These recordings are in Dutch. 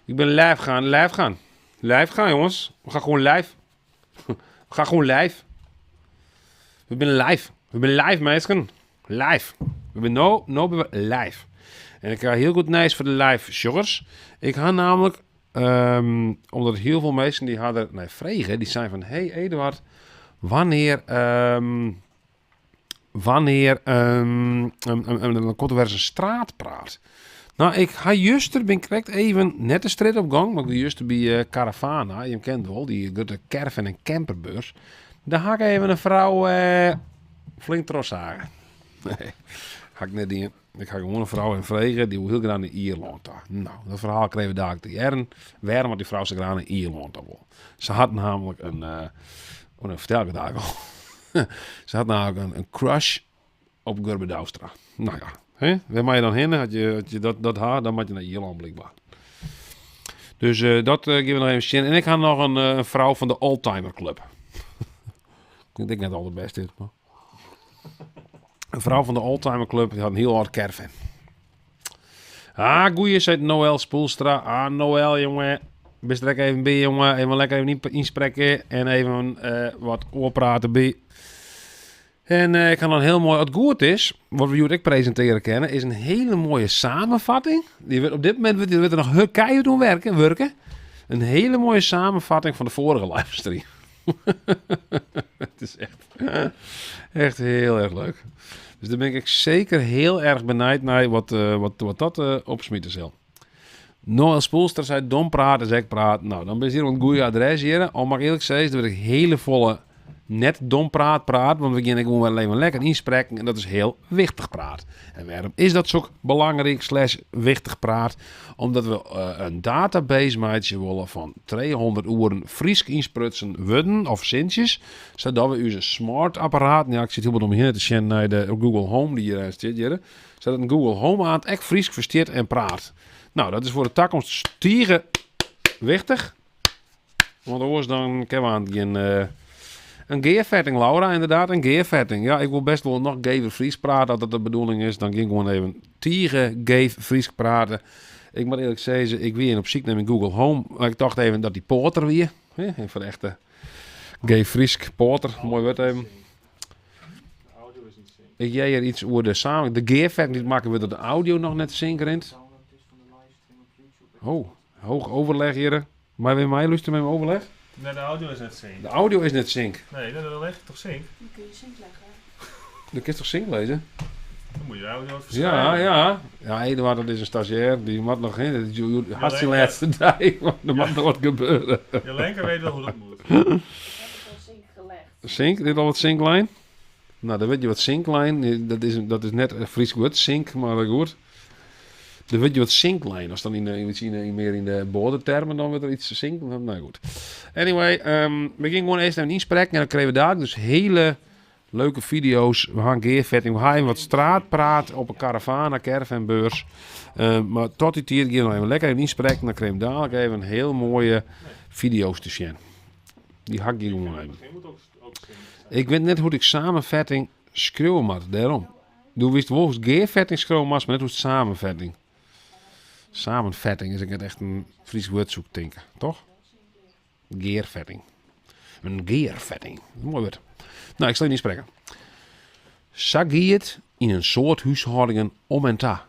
Ik ben live gaan, jongens. We gaan gewoon live. We gaan gewoon live. We zijn live, mensen. Live. We zijn no live. En ik ga heel goed nice voor de live shoggers. Ik ga namelijk, omdat heel veel mensen die hadden, vragen, die zijn van, hey Eduard, wanneer dan komt er weer eens een straatpraat. Nou, ik ga juster, ben correct even net de strid op gang, maar ik juster bij Caravana, je kent wel, die grote caravan en camperbeurs. Daar ga ik even een vrouw flink trots zagen. Nee, ga ik net in. Ik ga gewoon een vrouw en vragen die wil heel graag in Ierland. Nou, dat verhaal kregen we daar te jaren. Waarom had die vrouw zich graag in Ierland wil? Ze had namelijk een vertel ik het eigenlijk al. Ze had namelijk een crush op Gerbe Douwstra. Nou ja, hè? Waar mag je dan heen? Had je dat haar, dan moet je naar Ierland blijkbaar. Dus dat geven we nog even zin. En ik ga nog een vrouw van de Oldtimer Club. Ik denk net al de beste is, maar... Een vrouw van de Oldtimer Club, die had een heel hard caravan. Goeie, zei Noël Spoelstra. Noël, jongen. Best lekker even bij, jongen. Even lekker even inspreken. En even wat oorpraten bij. En ik ga dan heel mooi, wat goed is, wat we jullie ook presenteren kennen, is een hele mooie samenvatting. Die wordt op dit moment wordt er nog keihard doen werken. Een hele mooie samenvatting van de vorige livestream. Het is echt heel erg leuk. Dus daar ben ik zeker heel erg benieuwd naar wat dat opsmieten zal. Noël Spoelstra zei dom praten, zeg praat. Nou, dan ben je hier een goede adres hier. Al mag ik eerlijk zeggen, dat ik hele volle net dom praat. Want we beginnen gewoon alleen maar lekker inspreken. En dat is heel wichtig praat. En waarom is dat zo belangrijk / wichtig praat? Omdat we een database maken willen van 200 uren Fries insprutsen worden of zintjes. Zodat we onze smart apparaat, ja ik zit heel wat om hier te zien naar de Google Home die hier zit. Zodat een Google Home aan het echt Fries versteert en praat. Nou, dat is voor de toekomst stieren wichtig. Want anders dan kunnen we aan een gearvetting, Laura, inderdaad, een gearvetting. Ja, ik wil best wel nog Gever Fries praten, als dat de bedoeling is. Dan ging ik gewoon even Gever Fries praten. Ik moet eerlijk zeggen, ik weer op ziek naar mijn Google Home. Maar ik dacht even dat die Porter weer. Even voor de echte Gever Fries Porter. Mooi woord even. Ik jij er iets over de samen. De gearvetting die maken we dat de audio nog net zinkerend. Oh, hoog overleg hier. Maar weer mij luisteren met mijn overleg? Nee, de audio is net sync. De audio is net sync. Nee, dan leg je toch sync? Dan kun je sync leggen. Dan kun je toch sync lezen? Dan moet je de audio verschuiven. Ja. Ja, Eduard, dat is een stagiair. Die moet nog in. Dat is hartstikke laatste dag. Er mag nog wat gebeuren. Je linker weet wel hoe dat moet. Ik heb het al sync gelegd. Sync? Dit al wat syncline? Nou, dan weet je wat syncline. Dat is net een Fries woord, sync, maar goed. Dan weet je wat syncline. Als dan meer in de boordentermen, dan wordt er iets sync. Nou goed. Anyway, we gingen gewoon eerst even inspreken. En dan kregen we daar dus hele leuke video's. We gaan gearvetting. We gaan wat straatpraat op een caravanbeurs. Maar tot die tijd gaan we nog even lekker even inspreken. En dan kregen we dadelijk even een heel mooie video's te zien. Die hak ik gewoon even. Je moet ook sync. Ik weet net hoe ik samenvatting schreeuwen moet. Daarom. Doe wist wel hoe gearvetting schreeuwen moet, maar net hoe het samenvatting. Samenvatting is ik het echt een Fries woord zoek denken, toch? Gearvetting. Een gearvetting. Mooi woord. Nou, ik zal je niet spreken. Sagiet in een soort huishoudingen om en ta.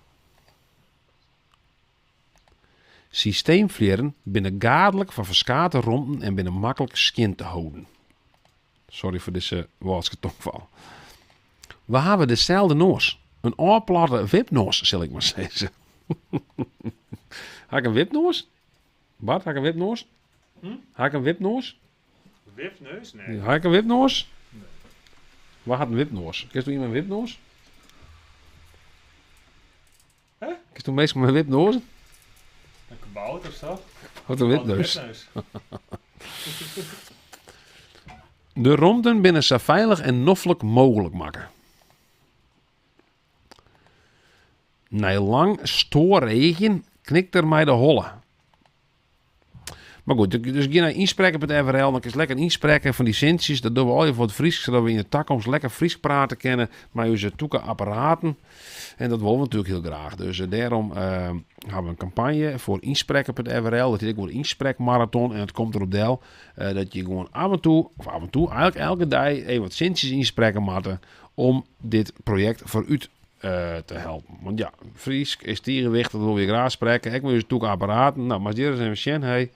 Systeemvleren binnen gadelijk van verskate rompen en binnen makkelijk skin te houden. Sorry voor deze woordse tongval. We hebben dezelfde noos. Een oorplatte wipnoos, zal ik maar zeggen. Had ik een wipnoos? Bart, had ik een wipnoos? Had ik een wipnoos? Wipneus? Nee. Had ik een wipnoos? Nee. Waar had een wipnoos? Kist u iemand een wipnoos? Hè? Kist u meestal met een wipnoos? Een kabouter of zo? Wat een wipneus. Wipneus. De romden binnen zo veilig en noffelijk mogelijk maken. Na lang stoorregen knikt er mij de holle. Maar goed, dus ga naar inspreken met FRL. Dan kun je lekker inspreken van die centjes. Dat doen we al even voor het Fries. Zodat we in de toekomst lekker Fries praten kennen. Maar onze apparaten. En dat willen we natuurlijk heel graag. Dus daarom hebben we een campagne voor inspreken met FRL. Dat heet ook een inspreekmarathon. En het komt erop deel dat je gewoon af en toe, eigenlijk elke dag even wat centjes inspreken moeten. Om dit project voor u te helpen. Want ja, Fries is tegenwicht, dat wil je graag spreken. Ik wil dus natuurlijk apparaten. Nou, maar hier zijn we zien, hey.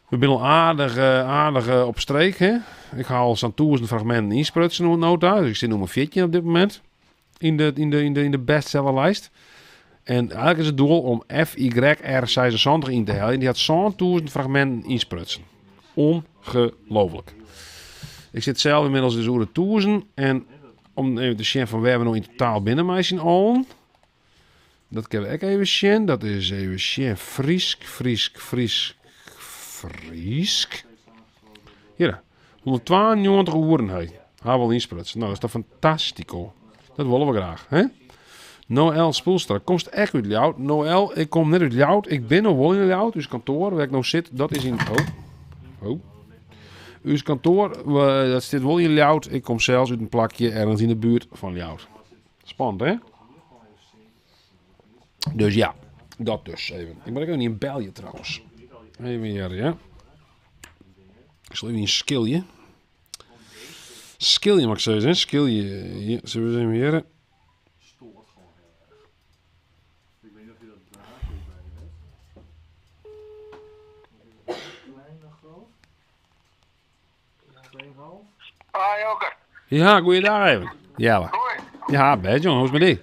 We zijn al aardig op streek, hè. Ik ga al zo'n 1000 fragmenten insprutsen nota. Dus ik zit nog een 14 op dit moment. In de bestsellerlijst. En eigenlijk is het doel om FYR76 in te halen. Die had zo'n 1000 fragmenten insprutsen. Ongelooflijk. Ik zit zelf inmiddels dus over de 1000. En om even te zien van waar we nog in totaal binnen mij zien al. Dat kunnen we ook even zien. Dat is even zien. Friesk. Hier. 192 woorden hij. Hebben we insprutsen. Nou, dat is toch fantastico. Dat willen we graag, hè? Noël Spoelstra, komst echt uit Ljout. Noël, ik kom net uit Ljout. Ik ben nog wel in Ljout. Dus kantoor waar ik nou zit, dat is in... Oh. Uw kantoor, dat zit wel in Ljout. Ik kom zelfs uit een plakje ergens in de buurt van Ljout. Spannend, hè? Dus ja, dat dus even. Ik ben ook niet in België trouwens. Even hier, ja. Ik zal even een skillje. Skillje mag ik zeggen, hè? Skillje. Hier, zullen we eens even hier. Joker. Ja, goeiedag even. Ja, Hoi. ja, best jongen, hoe is het met die?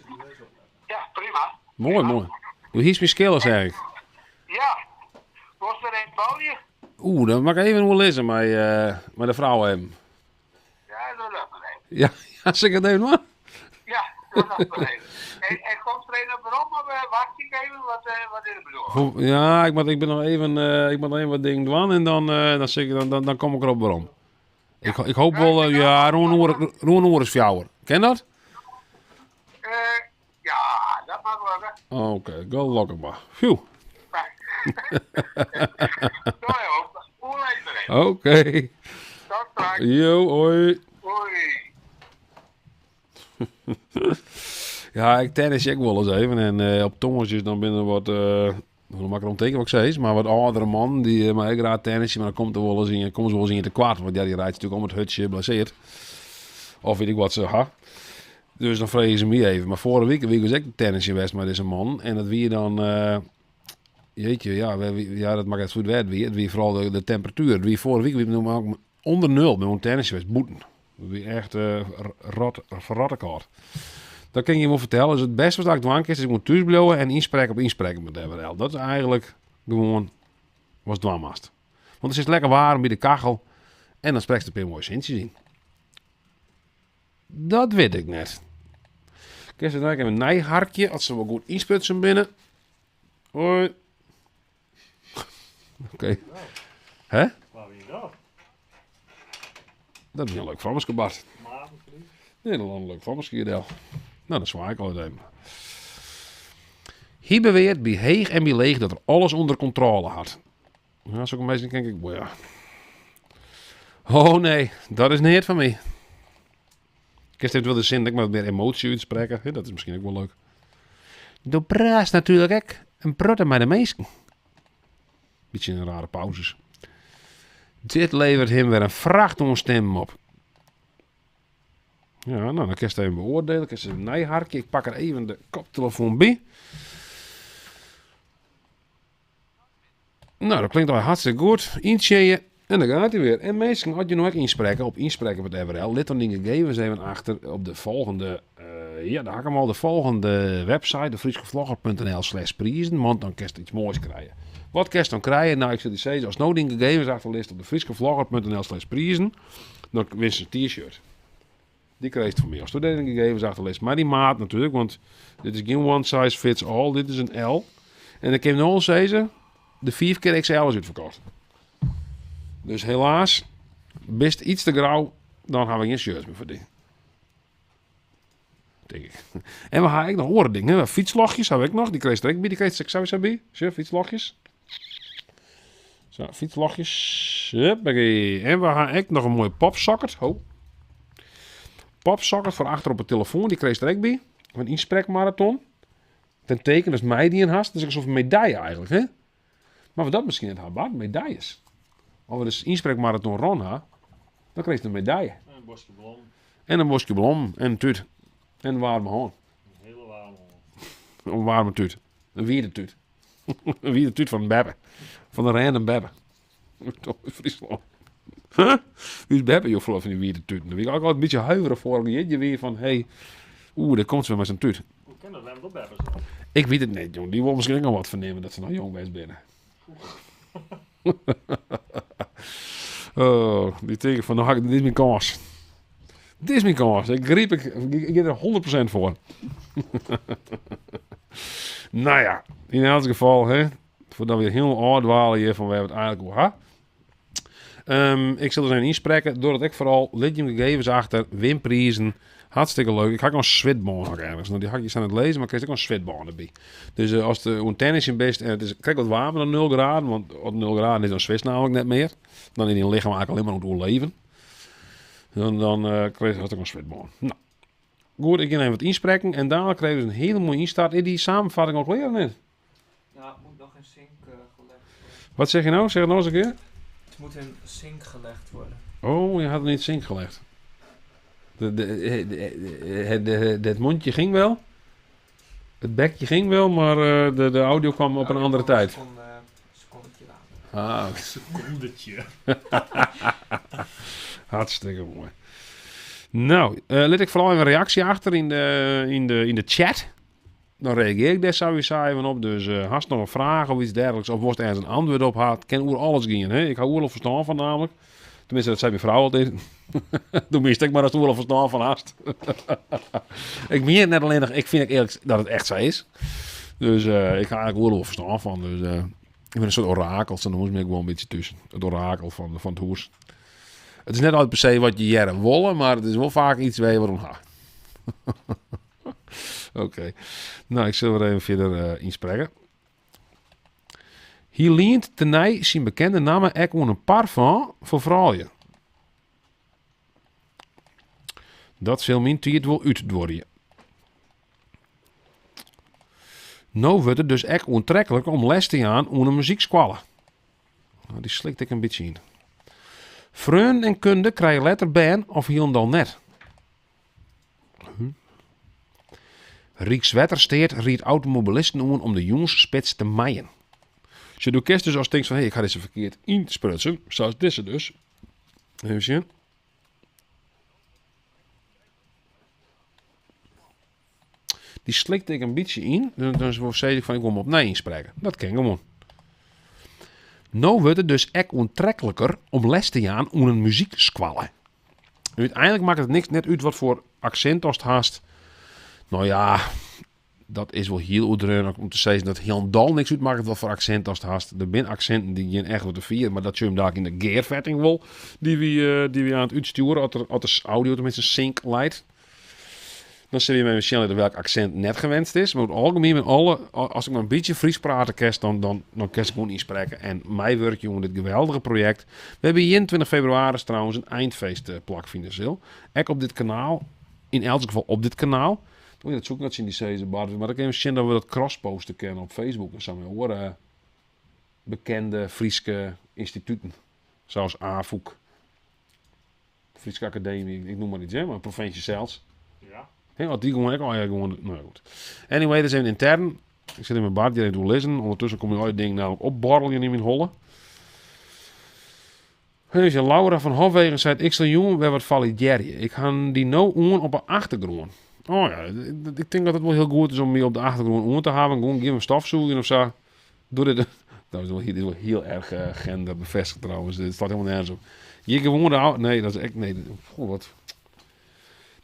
Ja, prima. Mooi. Doe hier mijn skillen, zeg ik. Ja. Was er een België? Dan mag ik even wel lezen met de vrouw hebben. Ja, dat lukt me niet. Ja, zeg het even maar. Ja, dat lukt me niet. En komt er een op rond, maar wacht ik even, wat is het bedoel? Ja, ik moet nog even wat dingen doen en dan kom ik erop waarom. Ik hoop wel, ja, Roen Oor is fjouwer. Ken dat? Ja, dat mag lukken. Oké, go lokken maar. Phew. Nou ja, hoe lees er een? Oké. Tot straks. Yo, hoi. Hoi. Ja, ik tennis ik wel eens even. En op tongetjes dan binnen wat... hoe makkelijk om tekenen wat ik zei. Maar wat oudere man die maar ik raad tennisje. Maar dan komt er wel eens in, komen ze wel eens in te kwaad. Want ja, die rijdt natuurlijk om het hutje geblesseerd. Of weet ik wat ze ha. Dus dan vregen ze me even. Maar vorige week was ik tennisje geweest met deze man. En dat wie dan... jeetje, ja, dat maakt het goed werd weer. Het wie vooral de temperatuur. Het wie vorige week we ook onder nul met een tennisje geweest. Boeten. Dat wie echt verrotte koud. Dat kan je je wel vertellen. Dus het beste wat ik doen is ik moet thuis blijven en inspreken met DWL. Dat is eigenlijk gewoon was dwaamast. Want het is lekker warm bij de kachel en dan spreekt er een mooie zintjes in. Dat weet ik net. Kijk, dan heb ik een nijharkje als ze wel goed insputsen binnen. Hoi. Oké. Hè? Waar ben je dat? Dat is een leuk vlammeske, Bart. Mavenvlieg. Nee, dat is een leuk vlammeske, Del. Nou, dat zwaai ik al even. Hij beweert bij Heeg en bij Leeg dat er alles onder controle had. Ja, zo'n mensen denk ik, ja. Oh nee, dat is niet van mij. Ik heb wel de zin dat ik met meer emotie uitspreken. Ja, dat is misschien ook wel leuk. Doe praat natuurlijk ook een protten met de meesten. Beetje in rare pauzes. Dit levert hem weer een vracht om stem op. Ja, nou, dan kan je het even beoordelen. Ik heb een nijharkje. Ik pak er even de koptelefoon bij. Nou, dat klinkt al hartstikke goed. Inchecken en dan gaat hij weer. En meestal had je nog ook inspreken op inspreken met FRL. Let dan dingen gegevens even achter op de volgende... ja, daar heb ik hem al de volgende website. De frieskevlogger.nl/prijzen. Want dan kan je iets moois krijgen. Wat kan je dan krijgen? Nou, ik zit zeggen, als nou dingen gegevens achterlist op de frieskevlogger.nl/prijzen. Dan win je een t-shirt. Die krijg je van mij als studenten gegevens achterlezen. Maar die maat natuurlijk, want dit is geen one size fits all. Dit is een L. En ik heb nog eens deze, de 4 keer XL is uitverkocht. Dus helaas, best iets te grauw, dan hebben we geen shirts meer voor die. Denk ik. En we gaan ik nog andere dingen. Fietslogjes heb ik nog, die kreeg ik bij. Die kreeg ik sowieso bij. Zie, fietslogjes. Zo, fietslogjes. Huppakee. En we gaan echt nog een mooie popsocket. Oh. Popsocket voor achter op de telefoon. Die kreeg er ook bij. Een inspreekmarathon. Ten teken is mij die in hast. Dat is een soort medaille eigenlijk, hè? Maar we dat misschien niet hebben, medailles. Als we dus inspreekmarathon run hebben, dan kreeg je een medaille. En een bosje blom. En een bosje bloem. En een tuut. En een warme hoorn. Een hele warme. Een warme tuut. Een wierde tuut. Een wierde tuut van een bebbe. Van een random bebbe. Toch in Friesland. Huh? Wie is bebbe, joh, van die wierde tuut? Dan ben ik ook altijd een beetje huiverig voor. Je weer van, hey, daar komt ze weer met zijn tuut. Hoe kan dat hem op hebben zo? Ik weet het niet, jong. Die wil misschien ook nog wat vernemen dat ze nog jong best binnen. Oh, die teken van, nou, dit is mijn kans. Dit is mijn kans. Ik geef er 100% voor. Nou ja, in elk geval, hè, voordat we weer heel uitdwalen hier van waar we het eigenlijk over gaan. Ik zal er zijn inspreken, doordat ik vooral lithiumgegevens achter, winprijzen, hartstikke leuk. Ik ga ook een switbaan ergens. Nou, die hakjes aan het lezen, maar ik krijg ook een switbaan erbij. Dus als de een tennis in best, het is kijk wat warmer dan 0 graden, want op 0 graden is dan Zwits namelijk net meer. Dan in je lichaam eigenlijk alleen maar om te overleven. Dan krijg je ook een switbaan. Nou, goed, ik ga even wat inspreken en daarna krijg je dus een hele mooie instart. In die samenvatting ook leren net. Ja, het moet nog in zink gelegd worden. Wat zeg je nou? Zeg het nog eens een keer. Het moet in zink gelegd worden. Oh, je had het niet in zink gelegd. Het mondje ging wel. Het bekje ging wel, maar de audio kwam op een andere tijd. Secondetje later. Ah, Secondetje. hartstikke mooi. Nou, let ik vooral even een reactie achter in de chat. Dan reageer ik daar sowieso even op. Dus hast nog een vraag of iets dergelijks, of wordt ergens een antwoord op had, kan oer alles gaan. Hè? Ik hou oorlog verstaan van namelijk. Tenminste, dat zei mijn vrouw altijd. Doe me ik maar als het oorlog verstaan van hast. Ik meen het net alleen nog, ik vind eerlijk dat het echt zo is. Dus ik ga eigenlijk oorlog verstaan van. Dus ik ben een soort orakel, zo noemen ze me gewoon een beetje tussen. Het orakel van het hoers. Het is net altijd per se wat je jaren willen, maar het is wel vaak iets waar je waarom gaat. Oké. Nou, ik zal er even verder inspreken. Hier leent tenij zijn bekende namen ook een parfum voor vrouwen. Dat zal min tijd wel uitdworren. Nou wordt het dus ook onttrekkelijk om les te gaan aan een muziekschool. Nou, die slikt ik een beetje in. Vreun en kunde krijgen letter bij of helemaal net. Rijkswettersteert riet automobilisten om de jongensspits te maaien. Als je doet kerst dus als je denkt van, ik ga deze verkeerd insprutsen, zoals deze dus. Even zien. Die slikt ik een beetje in, dan zei ik van, ik wil hem op nee inspreken. Dat kan gewoon. Nou wordt het dus echt onttrekkelijker om les te gaan aan een muziekschool. Uiteindelijk maakt het niks net uit wat voor accent als het haast. Nou ja, dat is wel heel uitdrukkelijk om te zeggen dat heel dal niks uitmaakt wat voor accent als het haast. Er zijn accenten die je echt wat te vieren, maar dat je hem daar in de gearvetting wil, die we aan het uitsturen, als de audio tenminste sync leidt. Dan zie je met Michelle welk accent net gewenst is. Maar op het algemeen met alle, als ik maar een beetje Fries praten kerst, dan kan ik gewoon inspreken. En mij werk jongen dit geweldige project. We hebben 21 februari trouwens een eindfeest plak financieel. Ook op dit kanaal. In elk geval op dit kanaal. Moet je dat zoeken dat in die season bar. Maar dan kun je zien dat we dat crossposten kennen op Facebook. En zo met horen bekende Friese instituten. Zoals AFOEK. Friese Academie, ik noem maar iets, hè, maar provincie zelfs. Ja. Hey, wat die gewoon, nou goed. Anyway, dat is even intern. Ik zit in mijn baard, die even te lezen. Ondertussen kom je ooit ding namelijk opborrelen in mijn holle. Dus Laura van Hofwegen zei, ik zal jongen weer wat valideren. Ik ga die nou aan op een achtergrond. Oh ja, ik denk dat het wel heel goed is om me op de achtergrond aan te hebben. Gewoon geven stofzoeken of zo. Doe dit. Dit is wel heel erg genderbevestigd trouwens. Het staat helemaal nergens op. Je gewoon de oude. Nee, dat is echt. Nee, goh, wat.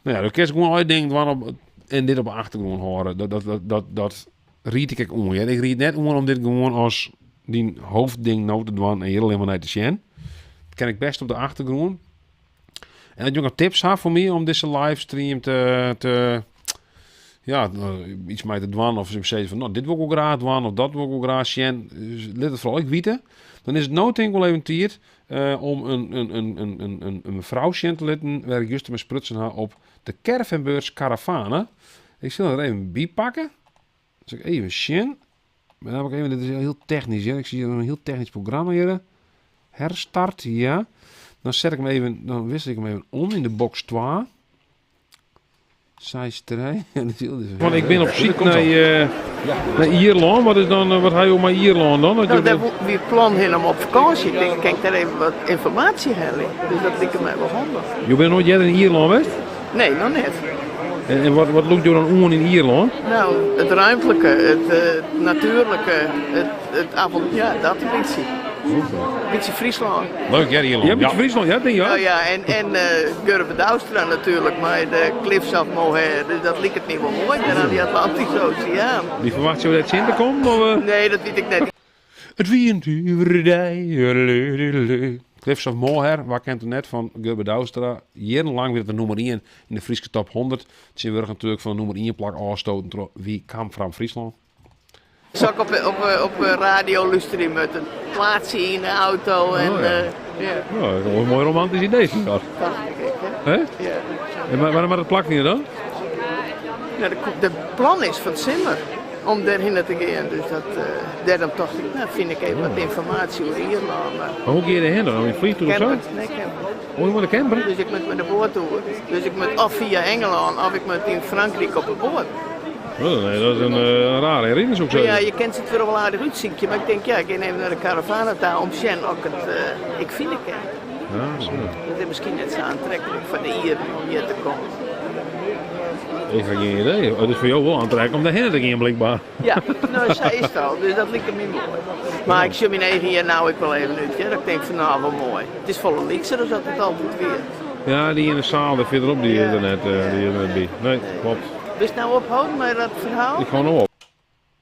Nou ja, dan kun je gewoon uit dingen en dit op de achtergrond horen. Dat riet ik om. Ik riet net om dit gewoon als die hoofdding nou te doen en helemaal naar te zien. Dat ken ik best op de achtergrond. En dat je nog tips hebt voor mij om deze livestream te ja, iets met te dwan of ze zeggen van, nou, dit wil ik ook graag dwan of dat wil ik ook graag zien. Dus let het vooral ik weten. Dan is het nou denk ik wel even tijd om een mevrouw zien te laten, waar ik juist met sprutsen ha op de Caravanbeurs Caravane. Ik zal er even bij pakken. Dus ik even zien. Maar dan heb ik even, dit is heel technisch, hè. Ik zie hier een heel technisch programma hier. Herstart, ja. Dan zet ik hem even, dan wissel ik hem even om in de box 2. Zijsterij. Want ik ben op zoek naar Ierland. Wat is dan, wat ga je op Ierland dan? Nou, we plannen helemaal op vakantie. Ik denk, ik kan daar even wat informatie halen. Dus dat lijkt mij wel handig. Je bent nooit in Ierland geweest? Nee, nog net. En wat loopt je dan om in Ierland? Nou, het ruimtelijke, het natuurlijke, het avond, ja, dat een beetje. Een beetje Friesland. Leuk, ja, Ierland. Ja, Friesland, ja, denk je. Nou ja, en Gurbe Douwstra natuurlijk, maar de Cliffs of Moher, dus dat lijkt het niet wel mooi, daar aan die Atlantische Oceaan. Die verwacht je dat Sinter komt? Of, Nee, dat weet ik net. Het wierentuurdij. Cliffs of Moher, waar kent u net van Gurbe Douwstra. Jarenlang weer de nummer 1 in de Friese top 100. Ze werden natuurlijk van de nummer 1 plak afgestoten door wie kwam van Friesland. Zal ik op radio luisteren met een plaatsje in de auto en ja. ja. Ja, dat is een mooi romantisch idee. Ja. Dacht ik, hè? Hè? Ja. En maar dat plakt niet dan? Nou, de plan is van Zimmer om daarheen te gaan. Dus daarom dacht ik, nou vind ik even wat informatie over Ierland. Maar hoe ga je erheen dan? In vliegtuig of zo? Camper, nee, camper. Oh, je moet een camper? Dus ik moet met de boot toe. Dus ik moet of via Engeland of ik moet in Frankrijk op een boot. Oh, nee, dat is een rare herinnering ook zo. Ja, je kent het er wel aardig uitzien, maar ik denk, ja, ik ga even naar de Caravana om te zien ook ik vind het. Ja, zo. Dat is misschien net zo aantrekkelijk van de hier om hier te komen. Ik heb geen idee. Het is voor jou wel aantrekkelijk om daarheen te gaan, blijkbaar. Ja, nou, zij is het al, dus dat lijkt me niet mooi. Maar ik zie mijn eigen hier nou ik wel even uit, ja, dat ik denk van nou, wel mooi. Het is volle linkse, dus dat het altijd weer. Ja, die in de zaal, daar verderop die Ja. internet, die bij. Nee, klopt. Dus nou ophouden met dat verhaal? Ik ga nog op.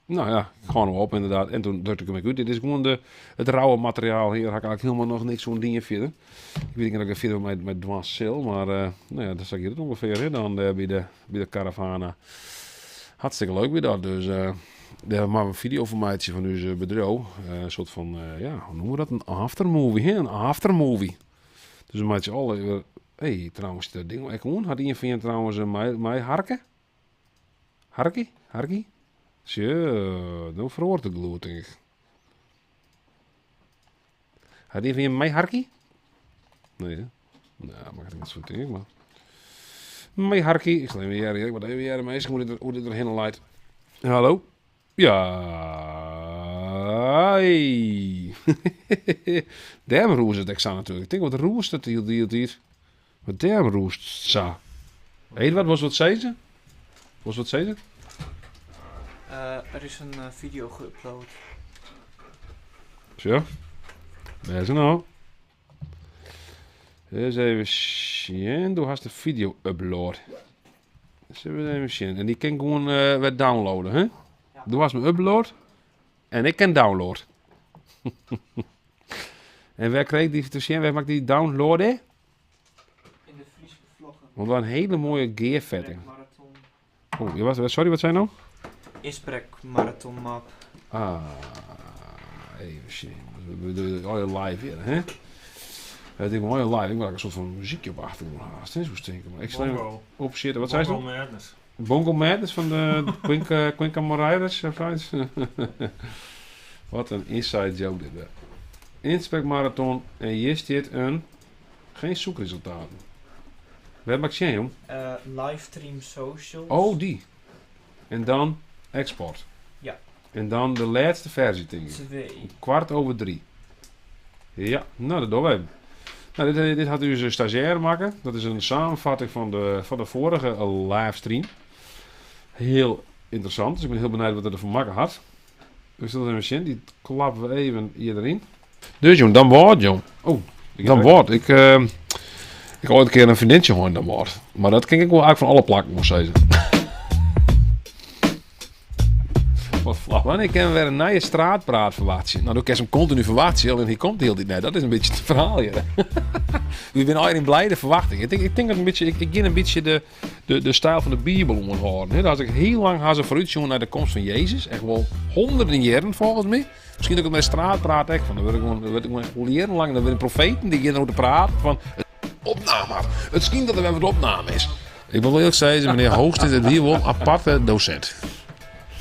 Nou ja, ik ga nog op inderdaad. En toen drukte ik hem uit. Dit is gewoon het rauwe materiaal. Hier had ik eigenlijk helemaal nog niks zo'n ding verder. Ik weet niet of ik er verder met dwars zil, maar nou ja, dat zag je het ongeveer hè, dan bij de Caravana. Hartstikke leuk weer dat. Dus daar hebben we een videoformaatje van ons bedrijf. Een soort van, ja, hoe noemen we dat? Een aftermovie, hè? Een aftermovie. Dus een maatje alle... Hé, trouwens, dat ding, ik gewoon. Had een van je trouwens mij harken? Harkie? Tje, dan verhoort het gloed, denk ik. Had een van je mij harkie? Nee, hè? Nou, maar ik niet zo denk ik, maar... Mij harkie. Ik zal even jaren, ik moet even jaren mee, hoe dit erheen leidt. Hallo? Ja... Hey. Daarom roest het extra natuurlijk. Ik denk, wat roest het hier? Wat daarom roest sa. Weet wat wat zei ze? Wat zei ze? Er is een video geüpload. Zo. Daar is het nou. Eens even zien. Du hast de video upload. Zullen we even zien. En die kan gewoon weer downloaden, hè? Ja. Du hast me upload. En ik kan download. En waar kreeg die te zien? Waar maakt die downloaden? In de Friese vloggen. Want wel een hele mooie gearvetting. Marathon. Oh, sorry, wat zei nou? Isprek marathon map. Ah, even zien. We doen al live weer, hè? Het is mooi live. Ik wil een soort van muziekje op achtergrond haast. Zo stinken. Maar ik stel hem Bongo. op shit. Wat zei ze? Bongo Madness. Bongo Madness van de Quinca Moraes of zoiets. Wat een inside joke dit. Inspect marathon en hier staat geen zoekresultaten. Waar maak je jong? Livestream socials. Oh, die. En dan export. Ja. En dan de laatste versie, denk ik. 2. 3:15. Ja, nou dat doen we even. Nou, dit had u een stagiair maken. Dat is een samenvatting van de vorige livestream. Heel interessant. Dus ik ben heel benieuwd wat er van maken had. Dus dat is een zien. Die klappen we even hier erin. Dus jong, dan wordt jong. Oh, dan wordt. Ik had ooit een keer een vriendinnetje horen dan wordt. Maar dat ken ik wel eigenlijk van alle plakken, moest zeggen. Wat flauw. Wanneer kunnen we weer een nieuwe straatpraat verwachten? Nou, dan kan je hem continu verwachten, en hier komt hij heel net. Dat is een beetje het verhaal hier. We zijn al in blijde verwachting. Ik denk dat een beetje, ik ga een beetje de stijl van de Bijbel omhouden. Als ik heel lang ga ze vooruit naar de komst van Jezus, echt wel honderden jaren volgens mij. Misschien ook met straatpraat echt van. Dan word ik gewoon jarenlang, dan weer profeten die gaan over te praten van opname. Het schijnt dat er weer wat opname is. Ik wil wel eerlijk zeggen, meneer Hoogst is het hier wel een aparte docent.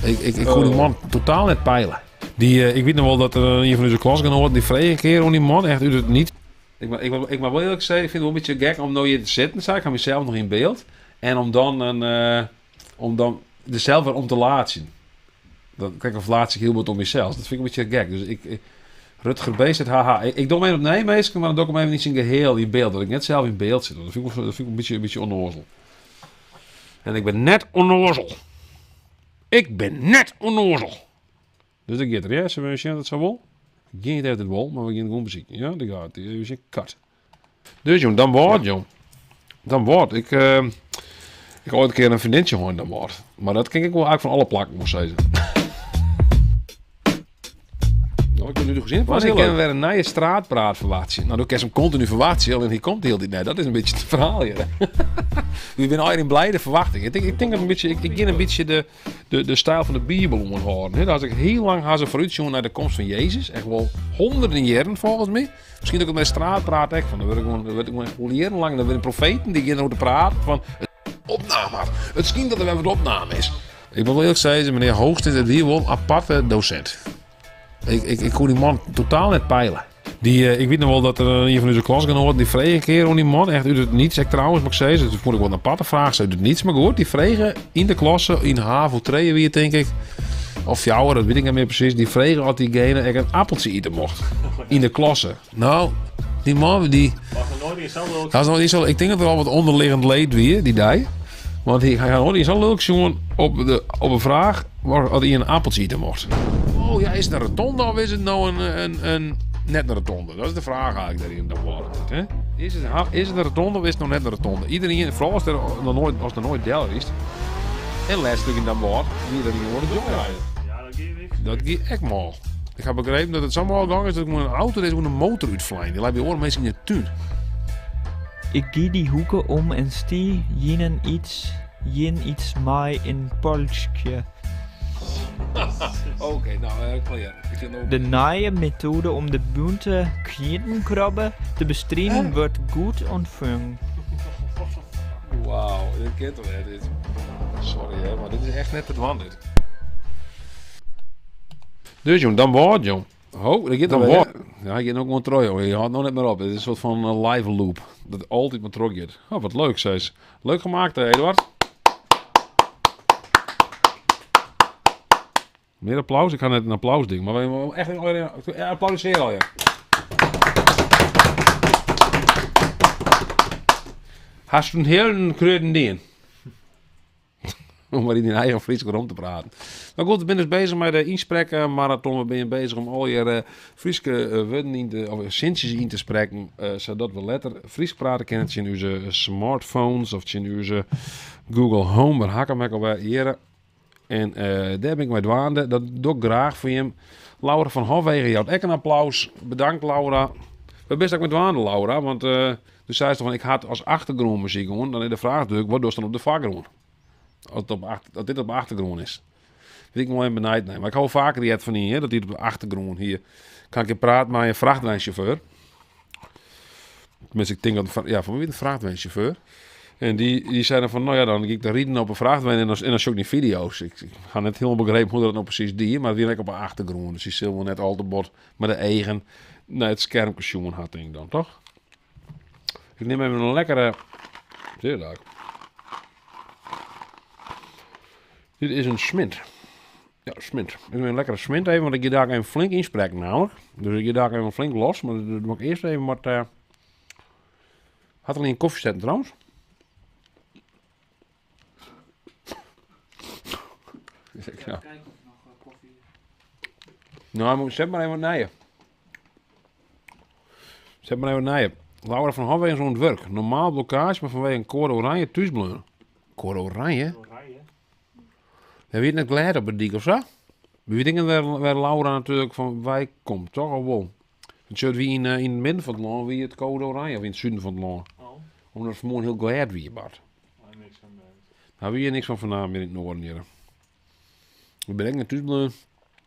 Ik kon die man totaal net peilen. Ik weet nog wel dat er een van onze klas gaan horen, die vreeg een keer om die man, echt uit het niet. Ik mag wel eerlijk zeggen, ik vind het wel een beetje gek om nou hier te zitten, ik ga mezelf nog in beeld. En om dan dezelfde weer om te laten zien. Dan kijk of laat zich heel wat om jezelf. Dat vind ik een beetje gek. Dus Rutger B zegt haha. Ik doe mee op nee meestal, maar dan doe ik hem even niet in geheel in beeld. Dat ik net zelf in beeld zit. Dat vind ik een beetje onnozel. En ik ben net onnozel. Ik ben net onnozel. Dus dat gaat er, ja? Zullen we zien dat zo wel? Ik ga niet uit het wol, maar we gaan gewoon muziek. Ja, dat gaat. Dus een kat. Dus jong, dan wordt jong. Dan wordt. Ik ga ooit een keer een vriendinnetje horen dan wordt. Maar dat kan ik wel eigenlijk van alle plakken, moet ik zeggen. Nou, ik ben nu gezien. Ik ken weer een nieuwe straatpraat verwachten. Nou, dan kan je hem continu verwachten en hier komt heel dit net. Dat is een beetje het verhaal hier. We zijn al in blijde verwachting. Ik denk dat een beetje, ik ga een beetje de stijl van de Bijbel omhouden. Als ik heel lang ga ze vooruit naar de komst van Jezus, echt wel honderden jaren volgens mij. Misschien ook met straatpraat echt van. Dan word ik gewoon jarenlang, dan weer profeten die gaan over te praten van opname. Het schijnt dat er weer wat opname is. Ik wil wel eerlijk zeggen, meneer Hoogst is het hier wel een aparte docent. Ik kon die man totaal net peilen. Ik weet nog wel dat er een van onze klas gaan horen, die vreeg een keer om die man, echt uit het niets. Ik trouwens, mag ik zeggen, dus vond ik wel een aparte vraag, uit het niets. Maar goed, die vregen in de klasse, in HAVO 2 weer denk ik, of jouw, dat weet ik niet meer precies, die vregen of diegene echt een appeltje eten mocht. In de klasse. Nou, die man, die... Was nog niet zo. Ik denk dat er al wat onderliggend leed weer, die die. Want hij gaat nooit zo leuk jongen op een vraag waar hij een appeltje eten mocht. Oh ja, is het een rotonde of is het nou een net een rotonde? Dat is de vraag eigenlijk daarin. Hè? Is het een rotonde of is het nou net een rotonde? Iedereen, vooral als er nooit deel is. En laatst in dat woord, wie er niet hoort, Ja, dat geef ik. dat gaat echt mal. Ik heb begrepen dat het zo mal gang is dat ik een auto is met een motor uitvliegen. Die laat je horen mensen in de tuin. Ik gie die hoeken om en stie jenen iets mij in polskje. Oké, nou, klaar. De nieuwe methode om de bunte knettenkrabben te bestrijden wordt goed ontvangen. Wauw, dit kent toch hè, dit. Sorry hè, maar dit is echt net het wandelen. Dus jong, dan wordt jong. Oh, dat gaat dan wordt. Ja, ik ga ook maar terug, joh. Je houdt nog net meer op. Het is een soort van live loop. Dat altijd maar terug gaat. Oh, wat leuk, zei ze. Leuk gemaakt, hè, Eduard. Meer applaus? Ik ga net een applaus ding. Maar we echt applaudisseren al, ja. Hast du een heel kreuren ding? Om maar in je eigen Fries rond te praten. Maar goed, we zijn dus bezig met de inspreekmarathon. We zijn bezig om al je Friese woorden of zinnetjes in te spreken. Zodat we letter Fries praten kunnen in onze smartphones of in onze Google Home. Waar hakken we alweer hier. En daar ben ik mee dwaande. Dat doe ik graag voor je. Laura van Hofwegen, jou ook een applaus. Bedankt, Laura. We best ook met dwaande, Laura. Want toen zei ze toch van, ik had als achtergrond muziek gewoon. Dan is de vraag natuurlijk, wat doe je dan op de voorgrond? Als dit op de achtergrond is. Weet ik wel even benijd nemen. Maar ik hou vaker die het van hier, dat dit op de achtergrond hier. Kan ik je praten met een vrachtwijnchauffeur. Tenminste, ik denk dat, ja, van wie een vrachtwijnchauffeur. En die zeiden van, nou ja, dan ga ik daar rieden op een vrachtwijn en dan show ik niet video's. Ik ga net helemaal begrepen hoe dat nou precies die, maar weer lekker op de achtergrond. Dus die zullen net al te bord met de eigen naar het schermpje jongen had, denk ik dan, toch? Ik neem even een lekkere... Zeer leuk. Dit is een smint. Ja, smint. Ik neem een lekkere smint even, want ik ga daar even flink inspreken namelijk. Dus ik ga daar even flink los, maar dan moet ik eerst even wat... Had er een koffie zetten trouwens? Ja. Kijken of nog koffie. Nou, zet maar even wat nijen. Zet maar even wat nijen. Laura van Hofwegen zo'n werk. Normaal blokkage, maar vanwege een code oranje thuisbleun. Code oranje? Oranje. Heb je het net geleid op het dik of zo? We denken waar Laura natuurlijk van wij komt, toch? Of wel? Het zit wie in het midden van het land, wie het code oranje, of in het zuiden van het land. Oh, Omdat het vanmorgen heel glad wie, Bart. maar niks van mij. Daar heb je niks van vandaan meer in het noorden hier. We brengen het thuis. We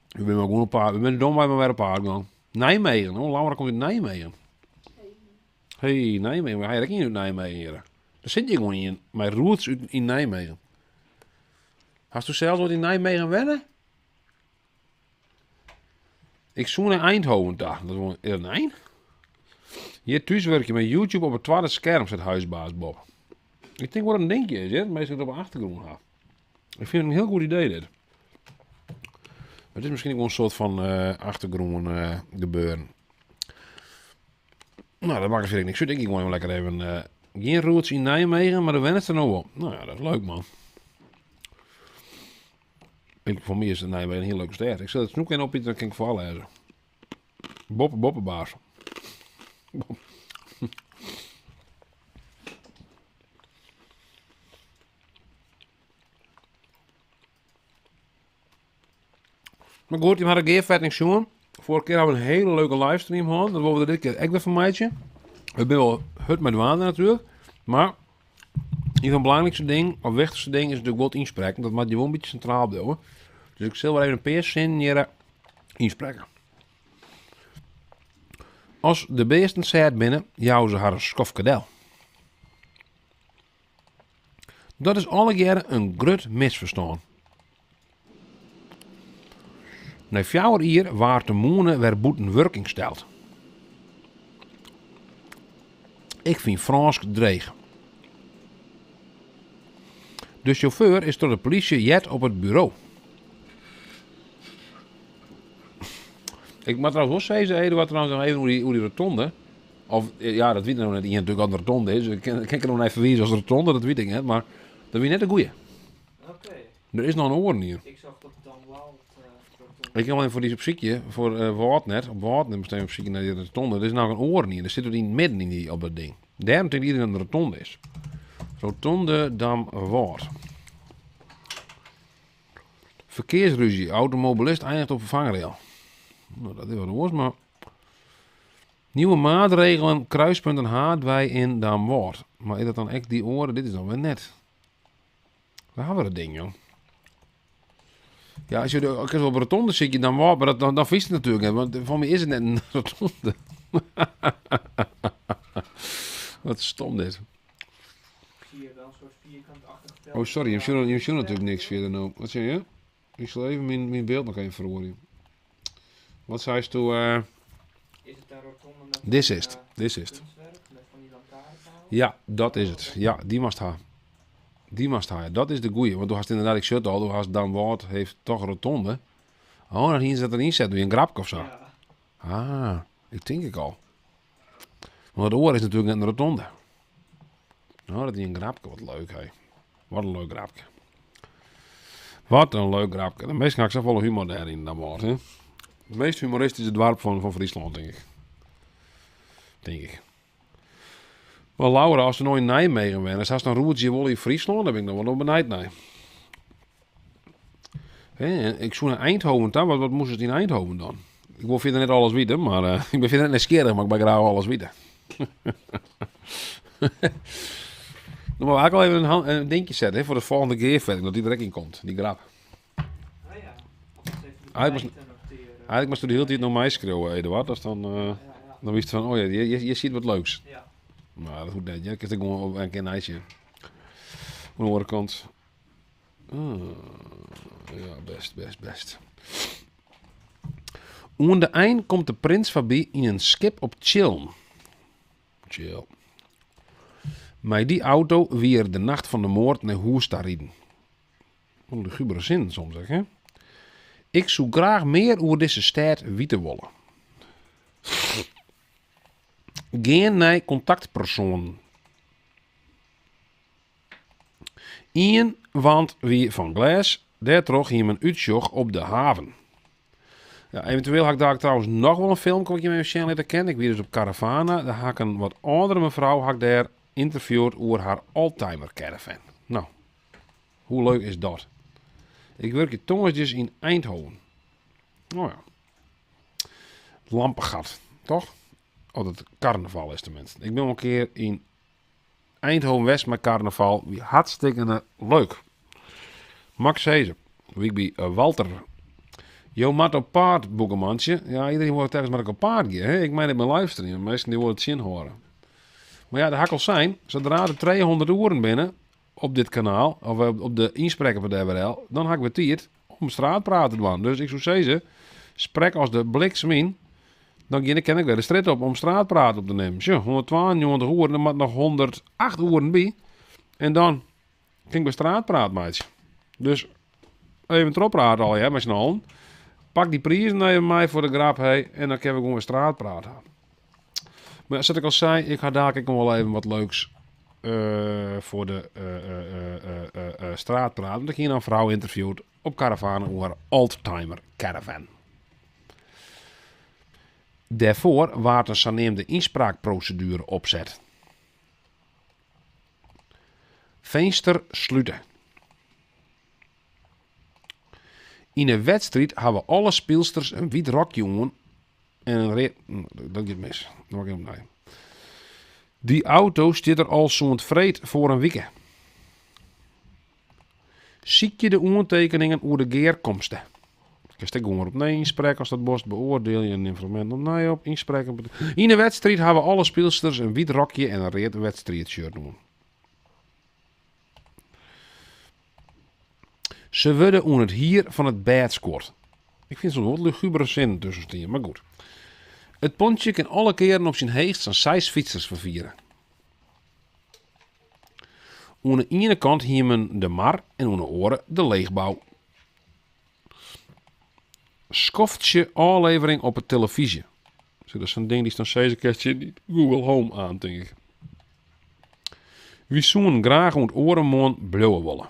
zijn maar gewoon een paar. We zijn dom bij maar weer een paar gaan. Nijmegen, hoor. Laura komt uit Nijmegen. Hey, Nijmegen. Maar hij is niet uit Nijmegen hier. Daar zit je gewoon in. Mijn roots in Nijmegen. Hast u zelfs wat in Nijmegen wennen? Ik zoek naar Eindhoven daar. Dat is gewoon een eind. Hier thuis werk je met YouTube op het tweede scherm, zit huisbaas Bob. Ik denk wat een dingetje is, hè? Meestal op de achtergrond gaat. Ik vind het een heel goed idee, dit. Het is misschien ook een soort van achtergrond gebeuren. Nou, dat maakt vind ik niks uit. Ik gewoon lekker even geen roots in Nijmegen, maar dan wennen het er nou wel. Nou ja, dat is leuk, man. Voor mij is het Nijmegen een heel leuke stad. Ik zet het snoek in op iets, dan kan ik voorlezen. Boppenbaas. Maar goed, je had een geervetting zien. Vorige keer hadden we een hele leuke livestream gehad. Dat wilden we dit keer echt weer van meidje. We hebben wel hut met water natuurlijk. Maar een van de belangrijkste dingen, of wichtigste dingen, is natuurlijk wat inspreken. Dat moet je wel een beetje centraal doen. Dus ik zal wel even een paar zin hier inspreken. Als de beesten zet binnen, jouw ze haar een skofkadel. Dat is alle jaren een grut misverstaan. Na 4 jaar waar de moenen weer boeten werking stelt. Ik vind Frans dreig. De chauffeur is door de politie jet op het bureau. Ik moet trouwens wel zeggen, Eduard, trouwens nog even hoe die rotonde. Of ja, dat weet ik nog net. Hier natuurlijk al de rotonde is. Ik kan er nog even verwijzen als rotonde, dat weet ik niet. Maar dat weet net een goeie. Oké. Er is nog een oren hier. Ik zag dat het dan wel. Ik heb alleen voor die opziekje, voor Waardnet, op Waardnet bestaan we opziekje naar die rotonde. Er is nou een oren hier. Er zit er in het midden in die, op dat ding. Daarom denkt iedereen dat het een rotonde is. Rotonde Dam Waard. Verkeersruzie. Automobilist eindigt op vangrail. Nou, dat is wat hoors, maar... Nieuwe maatregelen, kruispunten Haardwij in Dam Waard. Maar is dat dan echt die oren? Dit is dan weer net. Waar hebben we dat ding, joh? Ja, als je op een rotonde zit, je dan Waard, maar dan vies het natuurlijk. Hè, want voor mij is het net een rotonde. Wat stom dit. Zie je wel zo'n vierkantachtig vel. Oh, sorry, je ziet natuurlijk niks verder nou. Wat zeg je? Ik zal even mijn beeld nog even verhoren. Wat zei je toen? Is het een rotonde met Dit is het. kunstwerk met van die lantaarnpalen? Ja, dat is het. Ja, die must haar. Die must haar. Dat is de goeie. Want toen had inderdaad, ik shut al, toen had Dan Waard heeft toch een rotonde. Oh, dan ging ze dat erin zetten. Doe je een grapje of zo? Ja. Ah, ik denk ik al. Want het oor is natuurlijk net een rotonde. Nou, dat is een grapje. Wat leuk, hé. Wat een leuk grapje. Wat een leuk grapje. De meeste ga ik zelf wel humor daarin dan Waard, hè. Het meest humoristische dorp van Friesland, denk ik. Denk ik. Maar Laura, als ze nou in Nijmegen bent, als ze dan roert je wel in Friesland, dan ben ik nog wel benijd naar. Ik zoek naar Eindhoven dan. Wat moest het in Eindhoven dan? Ik wil verder net alles weten, maar ik ben verder net nieuwsgierig, maar ik ben graag alles weten. Dan moet ik wel even een dingetje zetten hè, voor de volgende keer, dat die direct in komt, die grap. Ah ja. Eigenlijk moest je de hele tijd naar mij schreeuwen, Eduard. Dus dan wist je van, oh ja, je ziet wat leuks. Ja. Maar dat hoeft niet. Je krijgt gewoon op een keer een ijsje. Aan de andere kant. Ja, best. Aan de eind komt de prins voorbij in een skip op Chill. Met die auto weer de nacht van de moord naar Hoesta rijden. Wat een lugubere zin soms, zeg hè? Ik zoek graag meer over deze stad weten willen. Geen naar contactpersoon. Ian, want wie van Glas, daar trok hij een uitjog op de haven. Ja, eventueel had ik daar trouwens nog wel een film wat je me even laten kennen. Ik weer dus op Caravana. Daar had ik een wat oudere mevrouw had ik daar interviewd over haar oldtimer caravan. Nou, hoe leuk is dat? Ik werk hier tongetjes in Eindhoven. Oh ja. Het lampengat, toch? Oh, het carnaval is tenminste. Ik ben wel een keer in Eindhoven-West met carnaval. Wie hartstikke leuk. Max Hezen. Wie bij Walter. Jo, mat op paard, boekenmantje. Ja, iedereen wordt telkens maar op paard gaan. Hè? Ik meen het mijn livestream. Meesten die worden het zin horen. Maar ja, de hakkel zijn. Zodra er 200 uren binnen op dit kanaal, of op de inspreker van de WRL, dan heb ik het tijd om straatpraten te doen. Dus ik zou zeggen, sprek als de bliksem in, dan ken ik weer de straat op om straatpraten op te nemen. Zo, 192 uur, dan moet nog 108 uur bij. En dan kan ik bij straatpraten, maatje. Dus even erop praten al, ja, met z'n allen. Pak die prijzen even mij voor de grap, hey, en dan kunnen we gewoon straatpraten. Maar zoals ik al zei, ik ga daar nog wel even wat leuks voor de straatpraat. Want ik hier een vrouw interviewd op Caravan over Oldtimer Caravan. Daarvoor waard een saneemde inspraakprocedure opzet. Venster sluiten. In een wedstrijd hebben alle speelsters een wit rokje aan en een reet. Dat gaat mis. Dat mag ik hem nee. Die auto zit er al zo'n vreed voor een week. Ziet je de ondertekeningen over de geerkomsten? Ik kan gewoon op nee inspreken als dat borst beoordeel je een informant op nee op inspreken. In de wedstrijd hebben alle speelsters een wit rokje en een reed wedstrijdshirt aan. Ze worden onder het hier van het bed scoort. Ik vind zo'n wat lugubere zin tussen stien, maar goed. Het pontje kan alle keren op zijn heegst aan 6 fietsers vervieren. Aan de ene kant hier men de mar en aan de oren de leegbouw. Schoftje aflevering op het televisie. Dat is zo'n ding die staan deze kerstje die Google Home aan, denk ik. Wie zoen graag aan het orenmoon blauwe wollen.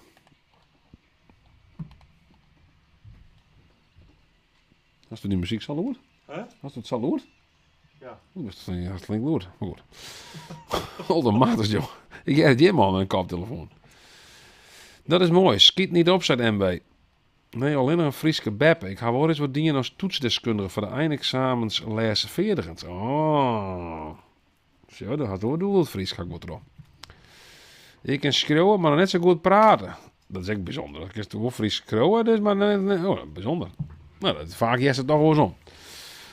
Hast du die muziek zo hoort? Huh? Hast du het zo hoort? Ja. Dat is hartstikke goed. Maar goed. Aldermaters, joh. Ik heb het helemaal met een koptelefoon. Dat is mooi. Schiet niet op, zei MB. Nee, alleen een Frieske beppe. Ik ga wel eens wat dingen als toetsdeskundige voor de eindexamens lezen veerdigend. Oh. Zo, dat had ook doel Fries, ga ik wat erop. Ik kan schreeuwen, maar net zo goed praten. Dat is echt bijzonder. Ik kan toch Fries schreeuwen, dus maar bijzonder. Nou, dat vaak is het toch wel zo.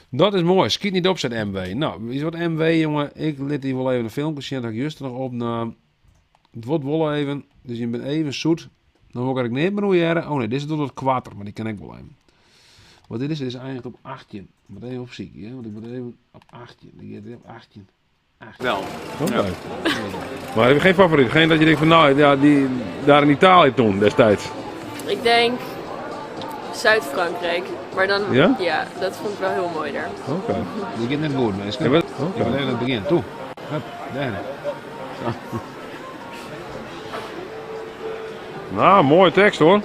Dat is mooi. Schiet niet op, zei MW. Nou, is wat MW, jongen. Ik liet hier wel even een filmpje zien dat ik juist nog opnam. Het wordt wel even. Dus je bent even zoet. Dan wil ik niet meer roeieren. Oh nee, dit is tot het kwatter, maar die ken ik wel even. Wat dit is eigenlijk op 18. Ik moet even op ziek, hè? Want ik moet even op 18. Ik ga op 18. Wel. Oké. Ja. Maar heb je geen favoriet? Geen dat je denkt van nou, ja, die daar in Italië toen destijds. Ik denk Zuid-Frankrijk. Maar dan, ja, dat vond ik wel heel mooi daar. Oké. Die gaat net goed, mensen. Ja, Ik ben even aan het begin. Toe. Hup, daar. Zo. Nou, mooie tekst hoor.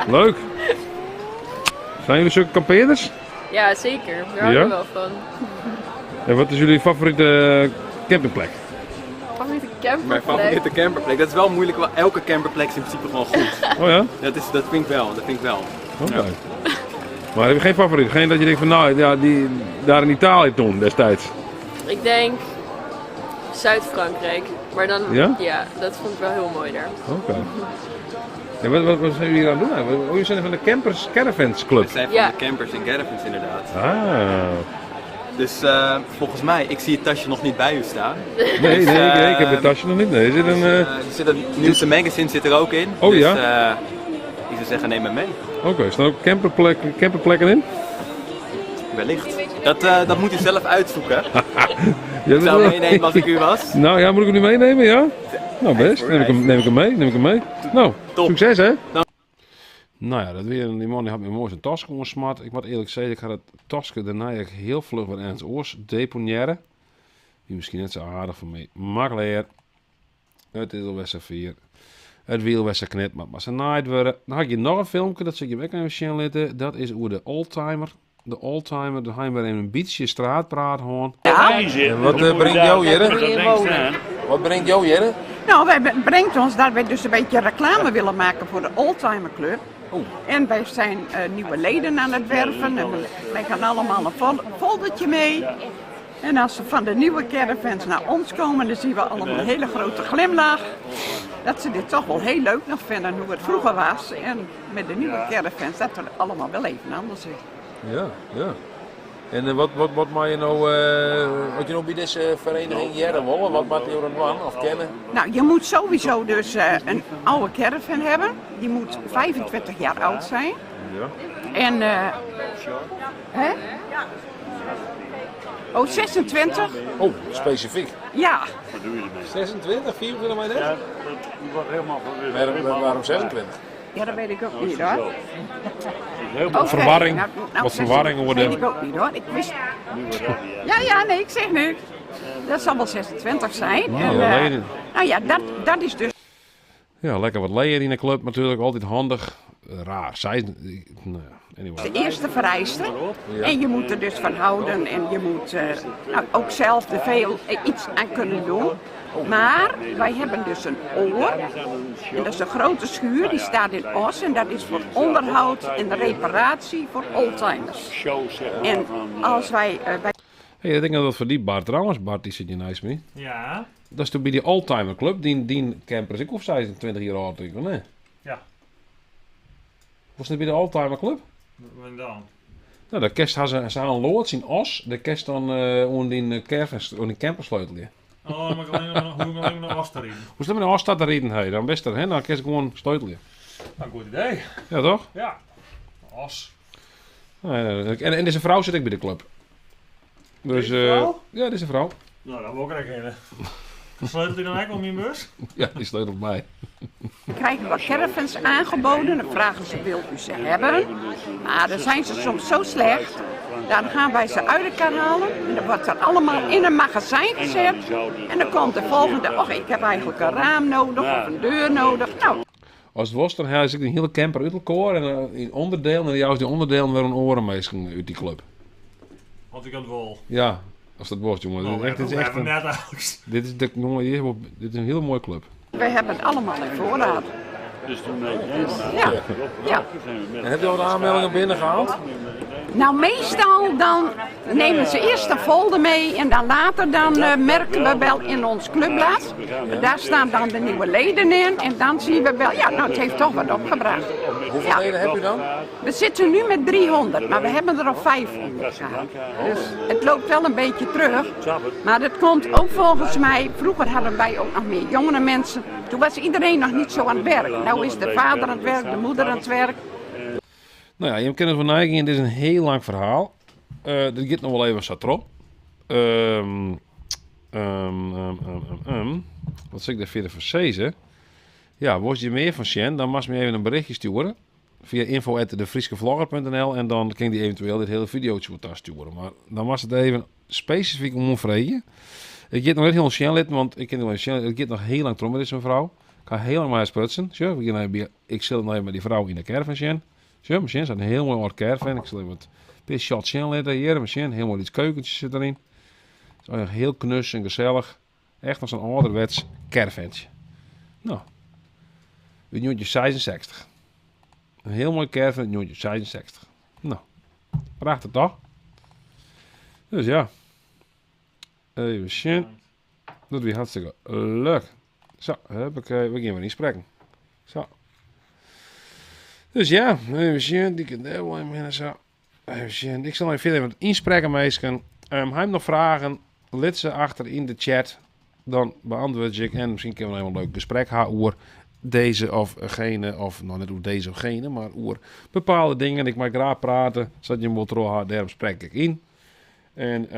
Leuk. Zijn jullie zulke kampeerders? Ja, zeker. Daar hou ik wel van. En wat is jullie favoriete campingplek? Favoriete Mijn camperplek? favoriete camperplek. Dat is wel moeilijk, want elke camperplek is in principe gewoon goed. Oh ja? Dat vind ik wel. Oké. Ja. Maar heb je geen favoriet? Geen dat je denkt van nou, ja, die daar in Italië toen destijds. Ik denk Zuid-Frankrijk. Maar dan, ja, dat vond ik wel heel mooi daar. Oké. En wat zijn jullie hier aan het doen? Oh, jullie zijn van de Campers Caravans Club. We zijn van de campers en caravans inderdaad. Ah. Dus volgens mij, ik zie het tasje nog niet bij u staan. Nee, ik heb het tasje nog niet. Nee, er zit een... nieuwste magazine zit er ook in. Oh dus, ja? Ik zou zeggen, neem me mee. Oké, er staan ook camperplekken in? Wellicht. Dat moet u zelf uitzoeken. Ja, Ik zou meenemen als ik u was. Nou ja, moet ik hem nu meenemen, ja? Nou best, neem ik hem mee. Nou, top. Succes hè? Nou ja, die man die had me mooi zijn tas gewoon smart. Ik moet eerlijk zeggen, ik had het tasje daarna heel vlug weer aan het oors deponeren. Die misschien net zo aardig voor mij. Makkelijk. Het is alweer 4. Het wiel was knip, maar ze naaid worden. Dan had je nog een filmpje, dat zit je ook even zien laten. Dat is over de oldtimer. De oldtimer, daar gaan we even een beetje straatpraat gewoon. En wat brengt jou hier? Wat brengt jou hier? Nou, het brengt ons dat wij dus een beetje reclame willen maken voor de Oldtimer Club. En wij zijn nieuwe leden aan het werven en wij gaan allemaal een foldertje mee. En als ze van de nieuwe caravans naar ons komen, dan zien we allemaal een hele grote glimlach. Dat ze dit toch wel heel leuk nog vinden hoe het vroeger was. En met de nieuwe caravans, dat het allemaal wel even anders is. Ja, ja. En wat mag je nou, wat je nou bij deze vereniging jaren willen? Wat mag je er aan of kennen? Nou, je moet sowieso dus een oude caravan hebben. Die moet 25 jaar oud zijn. Ja. En, hè? Oh, 26? Oh, specifiek. Ja. 26, 24 maar net? Ja, die wordt helemaal verwirrd. Waarom 26? Ja, dat weet ik ook niet hoor. Wat verwarring. Wat verwarring Dat worden. weet ik ook niet hoor. Ik wist... Ja, nee, ik zeg niks. Dat zal wel 26 zijn. Nou, En, leden. nou ja, dat is dus... Ja, lekker wat leden in de club natuurlijk, altijd handig. Raar, zij... Nou, anyway. de eerste vereiste. Ja. En je moet er dus van houden en je moet nou, ook zelf er veel iets aan kunnen doen. Maar wij hebben dus een oor. En dat is een grote schuur, die staat in Os. En dat is voor onderhoud en reparatie voor oldtimers. En als wij bij... Hey, ik denk dat dat voor die Bart trouwens, Bart die zit je nice mee. Ja. Dat is toch bij die oldtimer club, die camper is ik of 26 jaar oud, denk ik, nee? Ja. Was het bij de oldtimer club? Wat dan? Nou, de kerst had ze een loods in Os, de kerst dan onder die campersleutel. Oh, dan moet ik alleen nog Os te rijden. Hoe is dat met een Os te rijden? Hey? Dan best er, hè? Dan kerst gewoon sleutelen. Nou, goed idee. Ja, toch? Ja. Os. En deze vrouw zit ik bij de club. Dus, Deze vrouw? ja, deze vrouw. Nou, dan wil ik er een. Sleutelt hij dan eigenlijk om je bus? Ja, die sleutelt mij. We krijgen wat caravans aangeboden, dan vragen ze wilt u ze hebben. Maar dan zijn ze soms zo slecht, dan gaan wij ze uit elkaar halen. En dan wordt dat allemaal in een magazijn gezet. En dan komt de volgende, och ik heb eigenlijk een raam nodig of een deur nodig. Nou. Als het was, dan had ik een hele camper uit elkaar en in onderdelen. En juist die onderdelen werden orenmeesken uit die club. Want ik had wel. Ja, als dat was, jongen. Nou, Dit is echt een, net oud. dit is de, jongen, dit is een hele mooie club. Wij hebben het allemaal in voorraad. Dus toen Ja, ja. En heb je al de aanmeldingen binnengehaald? Nou, meestal dan nemen ze eerst een folder mee en dan later dan merken we wel in ons clubblad. Daar staan dan de nieuwe leden in en dan zien we wel, ja, nou het heeft toch wat opgebracht. Hoeveel leden heb je dan? We zitten nu met 300, maar we hebben er al 500 gehad. Dus het loopt wel een beetje terug. Maar dat komt ook volgens mij, vroeger hadden wij ook nog meer jongere mensen. Toen was iedereen nog niet zo aan het werk. Nou is de vader aan het werk, de moeder aan het werk. Nou ja, je kent het van Nike en dit is een heel lang verhaal. Dit gaat nog wel even zo trop. Wat zeg ik daar verder voor zezen? Ja, was je meer van Sjen, dan mag je me even een berichtje sturen. Via info@defrieskevlogger.nl en dan kan die eventueel dit hele videootje wat daar sturen. Maar dan was het even specifiek om vragen. Ik ga nog niet heel Sjen litten, want ik ken nog Sjen. Het gaat nog heel lang trom met deze mevrouw. Ik ga heel lang maar sprutsen. Zo, ik zit nog even met die vrouw in de caravan Sjen. Zo, machine staat een heel mooi oud caravan. Ik zal even wat pis shot Sjen laten hier. Machine, heel mooi iets keukentjes zit erin. Het is eigenlijk heel knus en gezellig. Echt als een ouderwets caravantje. Nou, we doen 66. Een heel mooi caravan, doen 66. Nou, prachtig toch? Dus ja. Even zien. Dat weer hartstikke leuk. Zo, we gaan weer niet spreken. Zo. Dus ja, even zien. Die kan daar wel in zo. Even zien. Ik zal even verder met inspreken meesken. Hij nog vragen. Lid ze achter in de chat. Dan beantwoord ik. En misschien kunnen we een helemaal leuk gesprek hebben over deze of gene. Of nou net over deze of gene. Maar over bepaalde dingen. Ik mag graag praten. Zodat je hem wilt roeren. Daarom spreek ik in. En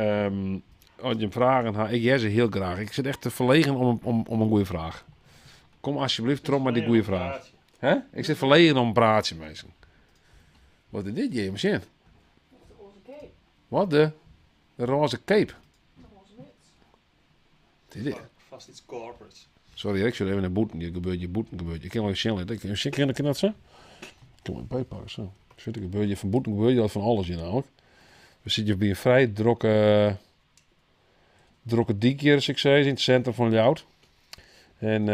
als je hem vragen hebt. Ik jij ze heel graag. Ik zit echt te verlegen om een goede vraag. Kom alsjeblieft trom met die goede vraag. Hè? Ik zit verlegen om een praatje meestal. Wat is dit, James? Wat de roze cape? Wat is dit? Vast iets corporates. Sorry, ik zit even naar boeten. Je gebeurt. Ik kan wel even snel. Ik kan dat zo? Ik kan hem bijpakken zo. Ik gebeurt je van boeten gebeurt je dat van alles hier namelijk. We zitten bij een vrij drokke diekje, als ik zei, in het centrum van Ljout. En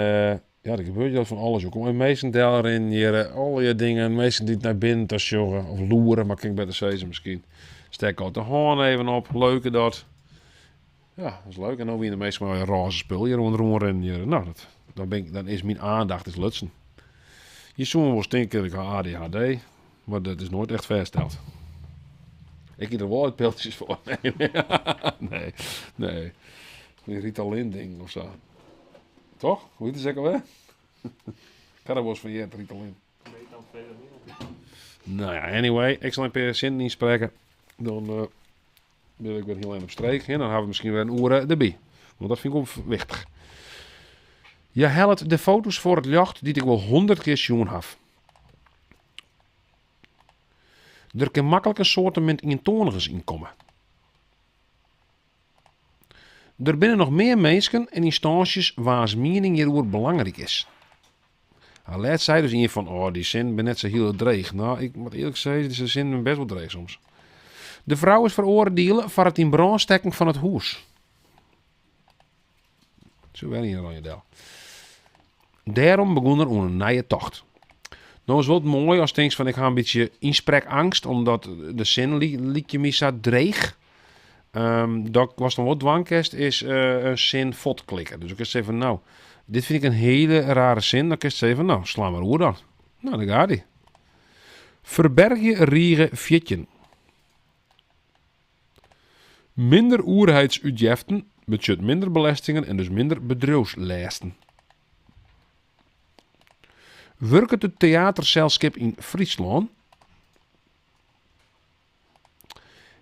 Ja, er gebeurt dat van alles ook. En meesten daarin hier, al je dingen, meesten die naar binnen te sjoggen of loeren, maar kan ik beter zeggen misschien. Steek al de haan even op, leuke dat. Ja, dat is leuk. En dan weer de meeste mooie roze spul hier rondom en hier. Nou, dan is mijn aandacht is lutsen. Je zou wel stinken, ik heb ADHD, maar dat is nooit echt vastgesteld. Ik heb er wel uit pilletjes voor. Nee. Een Ritalin ding of zo. Toch? Hoe heet het zeker wel? Ik had er wel eens van je Ritalin. Nou ja, anyway. Ik zal een paar zin inspreken. Dan wil ik weer heel erg op streek. En dan hebben we misschien weer een uur erbij. Want dat vind ik ook wichtig. Je helpt de foto's voor het jacht die ik wel 100 keer zien heb. Er kan makkelijk een soortement eentonigers in komen. Er binnen nog meer mensen en instanties waar mening hierover belangrijk is. Hij laat zei dus in van, die zin ben net zo heel dreig. Nou, ik moet eerlijk zeggen, die zin ben best wel dreig soms. De vrouw is veroordeeld voor het in brand steken van het huis. Zo wel hier aan je del. Daarom begon er een nieuwe tocht. Nou is wel mooi als je denkt van ik ga een beetje inspreekangst, omdat de zin liet je me zo dreig. Dat was dan wat dwangkest is een zin fot klikken. Dus ik kan zeggen van nou, dit vind ik een hele rare zin. Dan kan je zeggen van nou, sla maar hoe dan. Nou, dan gaat die. Verberg je rieren fjitjen. Minder oerheidsuitgiften betekent minder belastingen en dus minder bedrijfslasten. Werkt het theatercelschip in Friesland.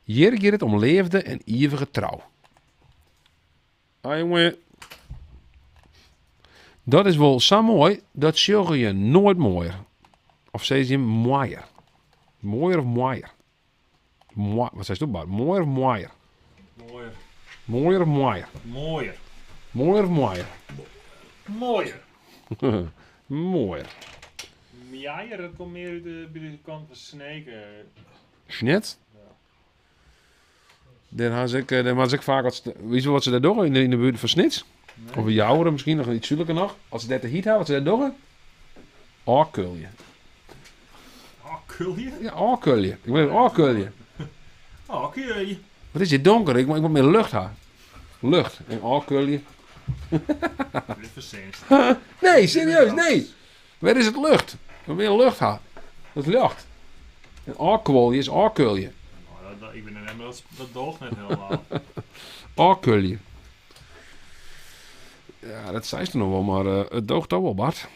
Hier gaat het om leefde en eeuwige trouw. Ah jongen. Dat is wel zo mooi, dat zeg je nooit mooier. Of zeg je mooier. Mooier of mooier? Wat zei je Bart? Mooier of mooier? Mooier. Mooier of mooier? Mooier. Mooier of mooier? Mooier. Mooier. Miaier, dat komt meer bij de kant van Sneken. Schnet? Dan had ik vaak weet je wat ze daar doen in de buurt van Snits? Nee. Of jouweren misschien nog iets zulke nog. Als ze dat de heat hebben, wat ze daar doen? Aarkulje. Aarkulje? Ja, aarkulje. Ik wil aarkulje. Aarkulje. Wat is dit donker? Ik moet meer lucht hebben. Lucht. En aarkulje. Dit verzinst. Nee, serieus, nee. Waar is het lucht? We willen lucht hebben. Dat is lucht. En aarkulje is aarkulje. Ik ben er net, dat doogt net helemaal. Aarkulje. Ja, dat zei ze nog wel, maar het doogt ook wel, Bart.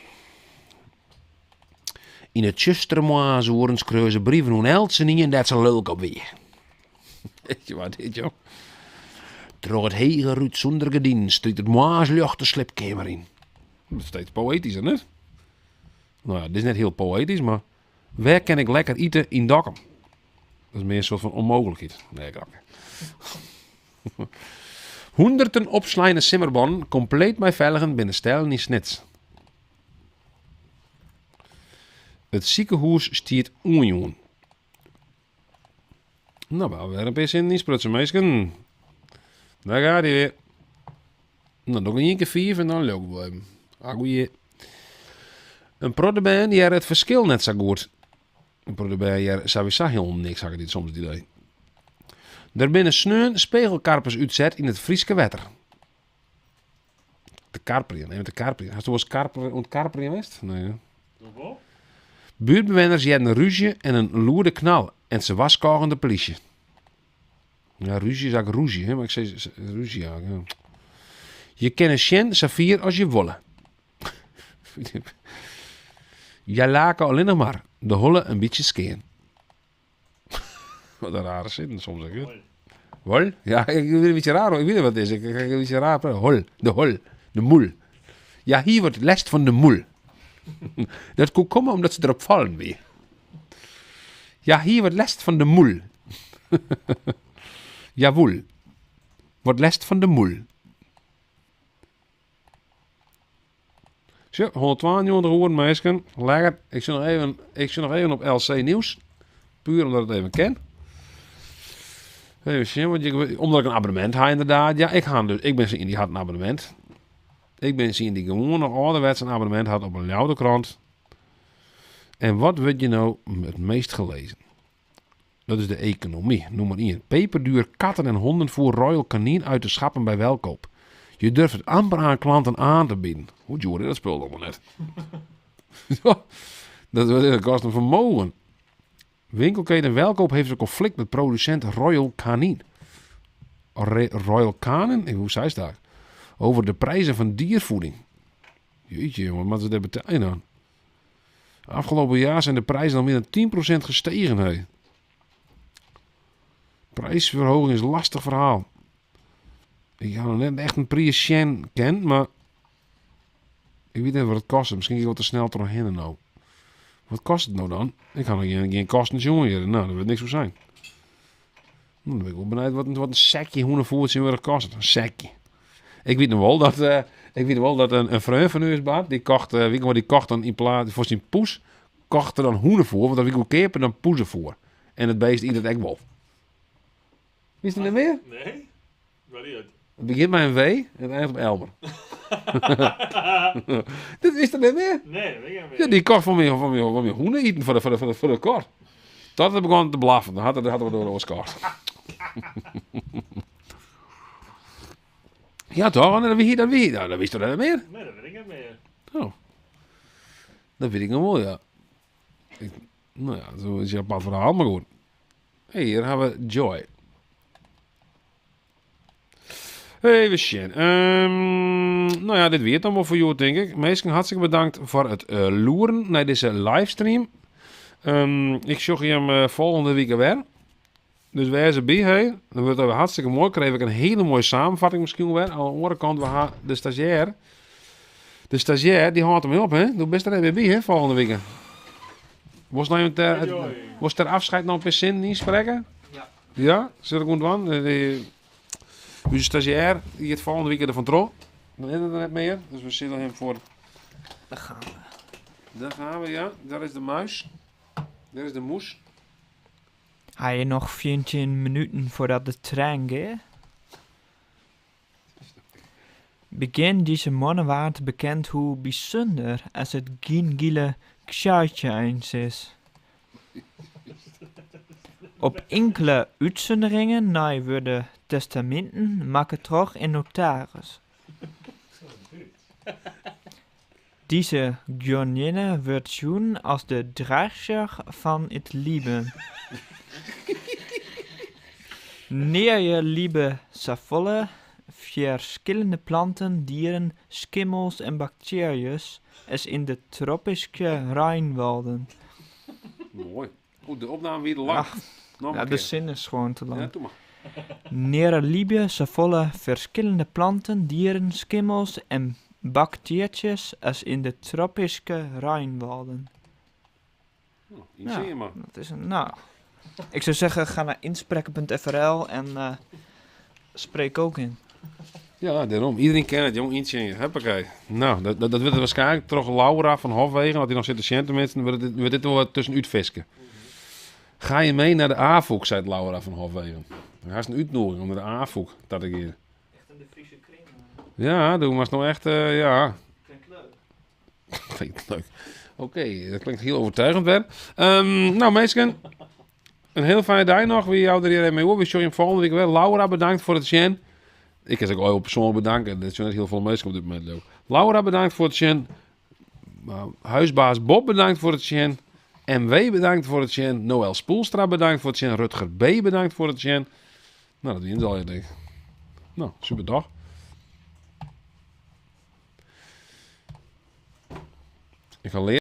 In het Tjustermois worden schreeuwen brieven hoe elsen niet en dat ze leuk op weer. Weet je wat dit, joh? Door het hege ruut zonder gedien stuurt het moas lucht de slipkamer in. Dat is steeds poëtisch, hè? Nou ja, dit is net heel poëtisch, maar waar kan ik lekker eten in Dokkum? Dat is meer een soort van onmogelijkheid. Nee, grapje. Honderden opslijnde simmerbonnen compleet mij veiligen binnen stijlen in Snits. Het ziekenhuis stiert onjoen. Nou, we een beetje in die sprutsen, meisken. Daar gaat hij weer. Nou, nog een keer 4 en dan leuk blijven. Ah, goeie. Een prodebijn die het verschil net zo goed. Een prodebijn sowieso heel niks, had ik dit soms het idee. Er binnen sneun spegelkarpers uitzet in het Frieske wetter. De karperien, neem de karperien. Hast du was karperien geweest? Nee. Hoeveel? Buurtbewoners hadden een ruzie en een loerde knal. En ze was de politie. Ja, ruzie is eigenlijk ruzie, hè? Maar ik zei ruzie, ja. Je kan een sjen saffier als je willen. Jij laken alleen nog maar de holle een beetje skeen. Wat een rare zin soms. Hol? Ja, ik weet een beetje raar. Ik weet niet wat het is. Ik ga een beetje raar praten. Hol. De moel. Ja, hier wordt last van de moel. Dat kon komen omdat ze erop vallen weer. Ja, hier wordt last van de moel. Jawohl. Wordt last van de moel. Zo, 122 woorden, meisken. Lekker. Ik zit nog even op LC Nieuws. Puur omdat ik het even ken. Even zien, omdat ik een abonnement heb inderdaad. Ja, ik ben zo in die had een abonnement. Ik ben zien die gewoon nog ouderwets een abonnement had op een oude krant. En wat wordt je nou het meest gelezen? Dat is de economie. Noem maar 1. Peperduur katten en honden voor Royal Canin uit de schappen bij Welkoop. Je durft het amper aan klanten aan te bieden. Hoe joh, dat speelt allemaal net. Dat kost een vermogen. Winkelketen Welkoop heeft een conflict met producent Royal Canin. Royal Canin? Hoe zei ze dat? Over de prijzen van diervoeding. Jeetje jongen, wat is dat betekenen dan? Afgelopen jaar zijn de prijzen al meer dan 10% gestegen. Hey. Prijsverhoging is een lastig verhaal. Ik had nog net echt een Prius-Shen ken, maar ik weet niet wat het kost. Misschien ga ik wat te snel doorheen nou. Wat kost het nou dan? Ik ga nog geen kosten jongen. Nou, dat wordt niks voor zijn. Dan ben ik wel benieuwd wat een sekje hoendervoertje weer kost. Een sekje. Ik weet nog wel dat een vriend van u is baat. Die kocht, die kocht dan in plaats voor zijn poes kocht er dan hoenen voor, want dan wil ik keer dan poezen voor. En het beest eet het echt wel. Wist je het niet meer? Nee, waar niet uit. Het begint met een W en het eindigt op Elmer. Dit wist je niet meer? Nee, dat weet ik niet meer. Ja, die kocht van mij hoenen eten voor de kort. Dat heb ik gewoon te blaffen. Dan hadden we door ons kort. Ja toch? En dan wist je toch niet meer? Nee, dat weet ik niet meer. Oh. Dat weet ik nog wel, ja. Nou ja, zo is je apart verhaal, maar goed. Hey, hier hebben we Joy. Even zien. Nou ja, dit weer dan wel voor jou, denk ik. Meestal hartstikke bedankt voor het loeren naar deze livestream. Ik zag je hem volgende week weer. Dus wij zijn bij, hey. Dan wordt het hartstikke mooi. Kreeg ik een hele mooie samenvatting misschien weer. Aan de andere kant, we gaan de stagiair. De stagiair, die houdt hem op, hè. Doe best er even bij, hè, volgende week. Was ter afscheid nog per zin niet spreken? Ja. Ja? Zit ik goed aan? De stagiair, die het volgende week ervan trouw. Dan is het er net meer. Dus we zitten hem voor... Daar gaan we. Daar gaan we, ja. Daar is de muis. Daar is de moes. Ga je nog 14 minuten voordat de trein gaat? Begin deze mannen waard bekend hoe bijzonder als het geen gele Ksjaatje is. Op enkele uitzonderingen naar worden testamenten maken terug in notaris. Deze Gjonjene wordt zien als de drager van het leven. Neer je lieve savolle, verschillende planten, dieren, schimmels en bacteriën is in de tropische Rijnwalden. Mooi. Goed, de opname weer lang. Ja, de zin is gewoon te lang. Ja, doe maar. Neer Libië volle verschillende planten, dieren, schimmels en bacteriën als in de tropische Rijnwalden. Zie je maar. Dat is een, nou, ik zou zeggen, ga naar insprekken.frl en spreek ook in. Ja, daarom. Iedereen kent het, jong. Ietsje. Huppakee. Nou, dat wordt waarschijnlijk toch Laura van Hofwegen, dat hij nog zit te chanten met. Dan wordt dit wel wat tussenuit visken. Ga je mee naar de AFOK, zei Laura van Hofwegen. Hij is een uitnodiging om naar de AFOK dat ik hier. Echt in de Friese kring. Ja, doe maar nou echt, ja. Klinkt leuk. Klinkt leuk. Oké, dat klinkt heel overtuigend weer. Nou, mensen, een heel fijne dag nog. Wie jou er hier mee hoor. We zien je volgende week weer. Laura, bedankt voor het zien. Ik heb ook al persoonlijk bedanken. Dat zijn net heel veel mensen op dit moment ook. Laura, bedankt voor het zien. Huisbaas Bob, bedankt voor het zien. MW, bedankt voor het zien. Noël Spoelstra, bedankt voor het zien. Rutger B, bedankt voor het zien. Nou, dat is al je denk. Nou, super dag. Ik ga leren.